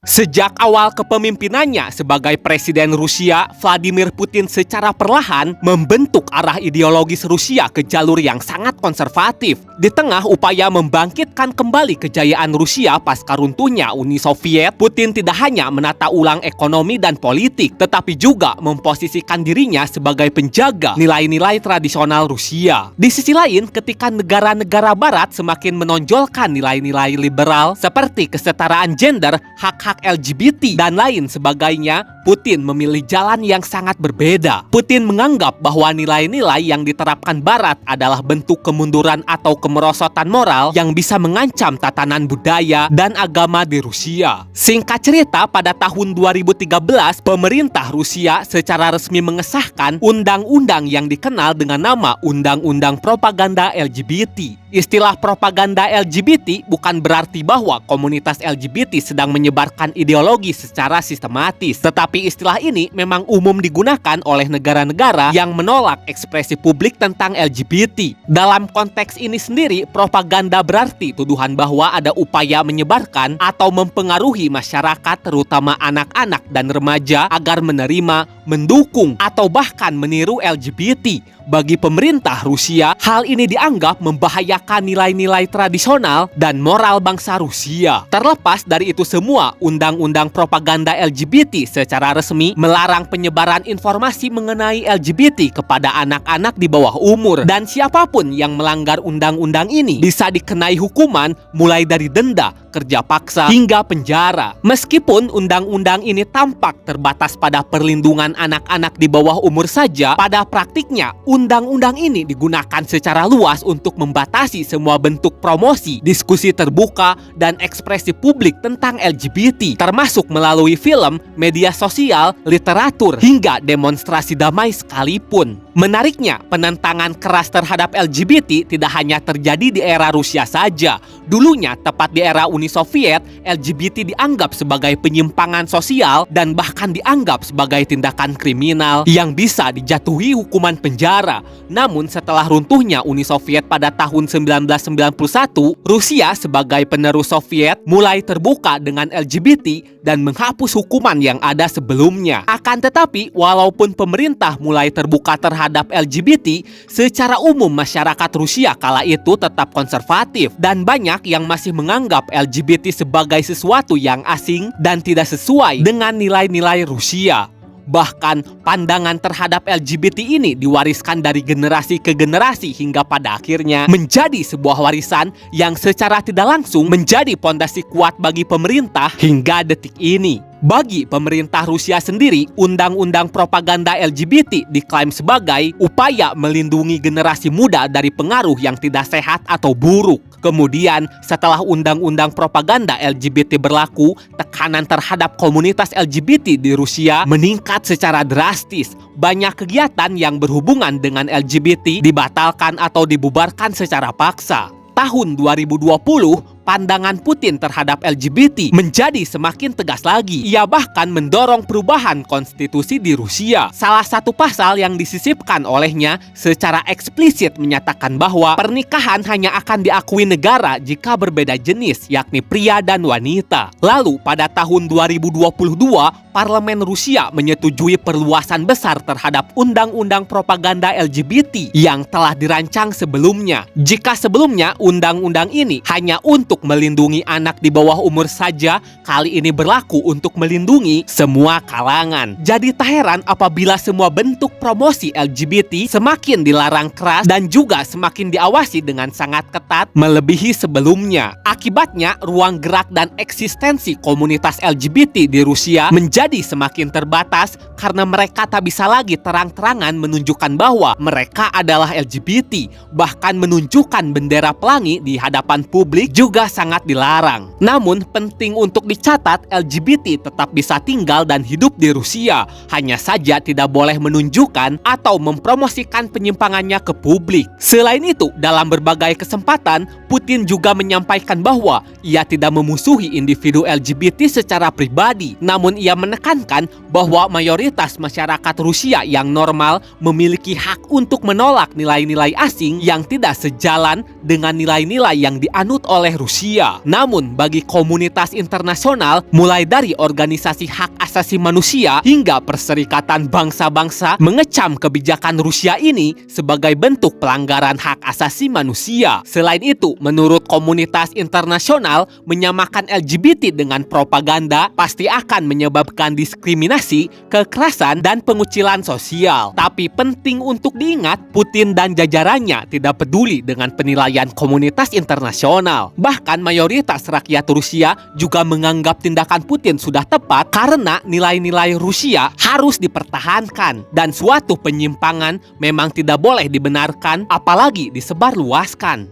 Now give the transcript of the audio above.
Sejak awal kepemimpinannya sebagai Presiden Rusia, Vladimir Putin secara perlahan membentuk arah ideologis Rusia ke jalur yang sangat konservatif. Di tengah upaya membangkitkan kembali kejayaan Rusia pasca runtuhnya Uni Soviet, Putin tidak hanya menata ulang ekonomi dan politik, tetapi juga memposisikan dirinya sebagai penjaga nilai-nilai tradisional Rusia. Di sisi lain, ketika negara-negara Barat semakin menonjolkan nilai-nilai liberal seperti kesetaraan gender, hak-hak LGBT, dan lain sebagainya, Putin memilih jalan yang sangat berbeda. Putin menganggap bahwa nilai-nilai yang diterapkan Barat adalah bentuk kemunduran atau kemerosotan moral yang bisa mengancam tatanan budaya dan agama di Rusia. Singkat cerita, pada tahun 2013, pemerintah Rusia secara resmi mengesahkan undang-undang yang dikenal dengan nama Undang-Undang Propaganda LGBT. Istilah propaganda LGBT bukan berarti bahwa komunitas LGBT sedang menyebarkan ideologi secara sistematis, tetapi istilah ini memang umum digunakan oleh negara-negara yang menolak ekspresi publik tentang LGBT. Dalam konteks ini sendiri, propaganda berarti tuduhan bahwa ada upaya menyebarkan atau mempengaruhi masyarakat, terutama anak-anak dan remaja, agar menerima, mendukung, atau bahkan meniru LGBT. Bagi pemerintah Rusia, hal ini dianggap membahayakan nilai-nilai tradisional dan moral bangsa Rusia. Terlepas dari itu semua, Undang-Undang Propaganda LGBT secara resmi melarang penyebaran informasi mengenai LGBT kepada anak-anak di bawah umur, dan siapapun yang melanggar undang-undang ini bisa dikenai hukuman mulai dari denda, kerja paksa, hingga penjara. Meskipun undang-undang ini tampak terbatas pada perlindungan anak-anak di bawah umur saja, pada praktiknya undang-undang ini digunakan secara luas untuk membatasi semua bentuk promosi, diskusi terbuka, dan ekspresi publik tentang LGBT, termasuk melalui film, media sosial, literatur, hingga demonstrasi damai sekalipun. Menariknya, penentangan keras terhadap LGBT tidak hanya terjadi di era Rusia saja. Dulunya, tepat di era Uni Soviet, LGBT dianggap sebagai penyimpangan sosial dan bahkan dianggap sebagai tindakan kriminal yang bisa dijatuhi hukuman penjara. Namun setelah runtuhnya Uni Soviet pada tahun 1991, Rusia sebagai penerus Soviet mulai terbuka dengan LGBT dan menghapus hukuman yang ada sebelumnya. Akan tetapi, walaupun pemerintah mulai terbuka terhadap LGBT, secara umum masyarakat Rusia kala itu tetap konservatif dan banyak yang masih menganggap LGBT sebagai sesuatu yang asing dan tidak sesuai dengan nilai-nilai Rusia. Bahkan pandangan terhadap LGBT ini diwariskan dari generasi ke generasi hingga pada akhirnya menjadi sebuah warisan yang secara tidak langsung menjadi pondasi kuat bagi pemerintah hingga detik ini. Bagi pemerintah Rusia sendiri, undang-undang propaganda LGBT diklaim sebagai upaya melindungi generasi muda dari pengaruh yang tidak sehat atau buruk. Kemudian, setelah undang-undang propaganda LGBT berlaku, tekanan terhadap komunitas LGBT di Rusia meningkat secara drastis. Banyak kegiatan yang berhubungan dengan LGBT dibatalkan atau dibubarkan secara paksa. Tahun 2020, pandangan Putin terhadap LGBT menjadi semakin tegas lagi. Ia bahkan mendorong perubahan konstitusi di Rusia. Salah satu pasal yang disisipkan olehnya secara eksplisit menyatakan bahwa pernikahan hanya akan diakui negara jika berbeda jenis, yakni pria dan wanita. Lalu pada tahun 2022, Parlemen Rusia menyetujui perluasan besar terhadap undang-undang propaganda LGBT yang telah dirancang sebelumnya. Jika sebelumnya undang-undang ini hanya untuk melindungi anak di bawah umur saja, kali ini berlaku untuk melindungi semua kalangan. Jadi tak heran apabila semua bentuk promosi LGBT semakin dilarang keras dan juga semakin diawasi dengan sangat ketat melebihi sebelumnya. Akibatnya, ruang gerak dan eksistensi komunitas LGBT di Rusia menjadi semakin terbatas karena mereka tak bisa lagi terang-terangan menunjukkan bahwa mereka adalah LGBT. Bahkan menunjukkan bendera pelangi di hadapan publik juga sangat dilarang. Namun penting untuk dicatat, LGBT tetap bisa tinggal dan hidup di Rusia. Hanya saja tidak boleh menunjukkan atau mempromosikan penyimpangannya ke publik. Selain itu, dalam berbagai kesempatan, Putin juga menyampaikan bahwa ia tidak memusuhi individu LGBT secara pribadi. Namun ia menekankan bahwa mayoritas masyarakat Rusia yang normal memiliki hak untuk menolak nilai-nilai asing yang tidak sejalan dengan nilai-nilai yang dianut oleh Rusia. Rusia. Namun, bagi komunitas internasional, mulai dari organisasi hak asasi manusia hingga Perserikatan Bangsa-Bangsa mengecam kebijakan Rusia ini sebagai bentuk pelanggaran hak asasi manusia. Selain itu, menurut komunitas internasional, menyamakan LGBT dengan propaganda pasti akan menyebabkan diskriminasi, kekerasan, dan pengucilan sosial. Tapi penting untuk diingat, Putin dan jajarannya tidak peduli dengan penilaian komunitas internasional. Bahkan mayoritas rakyat Rusia juga menganggap tindakan Putin sudah tepat karena nilai-nilai Rusia harus dipertahankan dan suatu penyimpangan memang tidak boleh dibenarkan apalagi disebarluaskan.